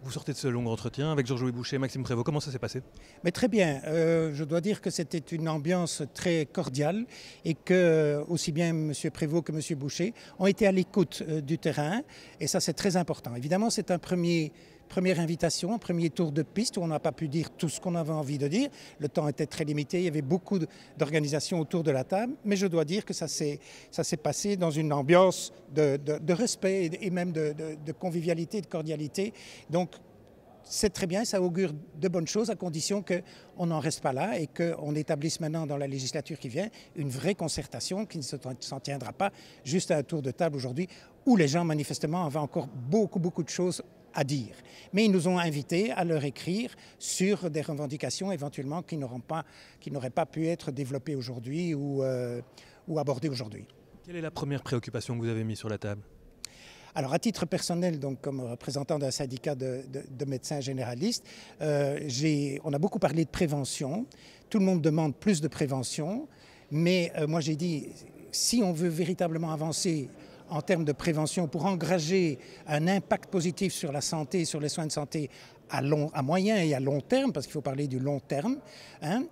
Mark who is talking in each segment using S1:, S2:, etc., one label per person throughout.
S1: Vous sortez de ce long entretien avec Georges-Louis Boucher, Maxime Prévost. Comment ça s'est passé?
S2: Mais très bien, je dois dire que c'était une ambiance très cordiale et que aussi bien M. Prévost que M. Boucher ont été à l'écoute du terrain et ça c'est très important. Évidemment c'est première invitation, un premier tour de piste où on n'a pas pu dire tout ce qu'on avait envie de dire. Le temps était très limité, il y avait beaucoup d'organisations autour de la table, mais je dois dire que ça s'est passé dans une ambiance de respect et même de convivialité, de cordialité. Donc c'est très bien, ça augure de bonnes choses à condition qu'on n'en reste pas là et qu'on établisse maintenant dans la législature qui vient une vraie concertation qui ne s'en tiendra pas juste à un tour de table aujourd'hui où les gens manifestement avaient encore beaucoup de choses à dire. Mais ils nous ont invités à leur écrire sur des revendications éventuellement qui n'auraient pas pu être développées aujourd'hui ou abordées aujourd'hui.
S1: Quelle est la première préoccupation que vous avez mise sur la table?
S2: Alors à titre personnel, donc comme représentant d'un syndicat de médecins généralistes, on a beaucoup parlé de prévention. Tout le monde demande plus de prévention, mais moi j'ai dit, si on veut véritablement avancer en termes de prévention pour engager un impact positif sur la santé, sur les soins de santé à moyen et à long terme, parce qu'il faut parler du long terme,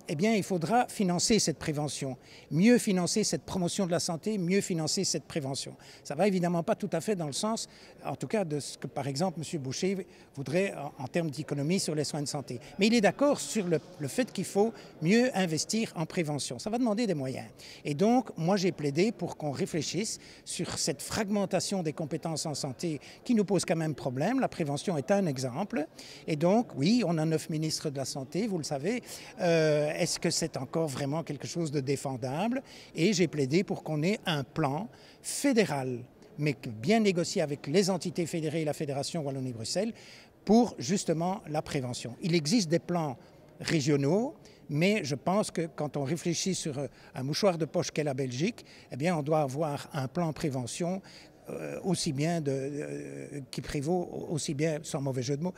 S2: eh bien il faudra financer cette prévention, mieux financer cette promotion de la santé, mieux financer cette prévention. Ça ne va évidemment pas tout à fait dans le sens, en tout cas de ce que par exemple M. Boucher voudrait en termes d'économie sur les soins de santé. Mais il est d'accord sur le fait qu'il faut mieux investir en prévention. Ça va demander des moyens. Et donc moi j'ai plaidé pour qu'on réfléchisse sur cette fragmentation des compétences en santé qui nous pose quand même problème. La prévention est un exemple. Et donc, oui, on a 9 ministres de la Santé, vous le savez. Est-ce que c'est encore vraiment quelque chose de défendable? Et j'ai plaidé pour qu'on ait un plan fédéral, mais bien négocié avec les entités fédérées et la Fédération Wallonie-Bruxelles pour justement la prévention. Il existe des plans régionaux, mais je pense que quand on réfléchit sur un mouchoir de poche qu'est la Belgique, eh bien, on doit avoir un plan prévention aussi bien qui prévaut, aussi bien, sans mauvais jeu de mots,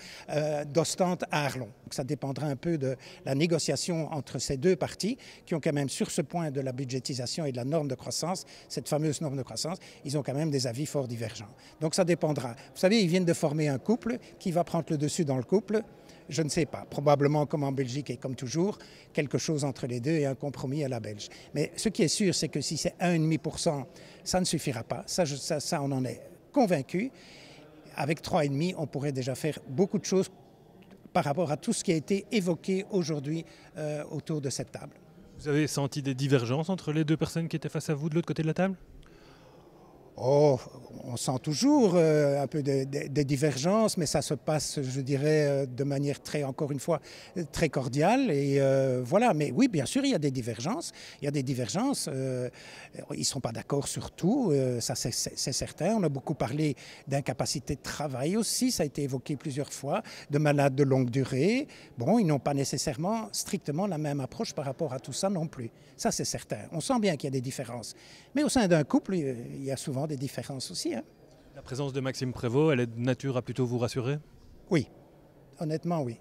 S2: d'Ostende à Arlon. Donc ça dépendra un peu de la négociation entre ces deux parties qui ont quand même sur ce point de la budgétisation et de la norme de croissance, cette fameuse norme de croissance, ils ont quand même des avis fort divergents. Donc ça dépendra. Vous savez, ils viennent de former un couple. Qui va prendre le dessus dans le couple? Je ne sais pas. Probablement, comme en Belgique et comme toujours, quelque chose entre les deux et un compromis à la belge. Mais ce qui est sûr, c'est que si c'est 1,5%, ça ne suffira pas. Ça, on en est convaincu. Avec 3,5%, on pourrait déjà faire beaucoup de choses par rapport à tout ce qui a été évoqué aujourd'hui autour de cette table.
S1: Vous avez senti des divergences entre les deux personnes qui étaient face à vous de l'autre côté de la table?
S2: Oh, on sent toujours un peu des divergences, mais ça se passe, je dirais, de manière encore une fois, très cordiale. Et voilà, mais oui, bien sûr, il y a des divergences. Il y a des divergences. Ils ne sont pas d'accord sur tout, ça c'est certain. On a beaucoup parlé d'incapacité de travail aussi, ça a été évoqué plusieurs fois, de malades de longue durée. Bon, ils n'ont pas nécessairement strictement la même approche par rapport à tout ça non plus. Ça c'est certain. On sent bien qu'il y a des différences. Mais au sein d'un couple, il y a souvent des différences aussi.
S1: La présence de Maxime Prévost, elle est de nature à plutôt vous rassurer?
S2: Oui, honnêtement oui.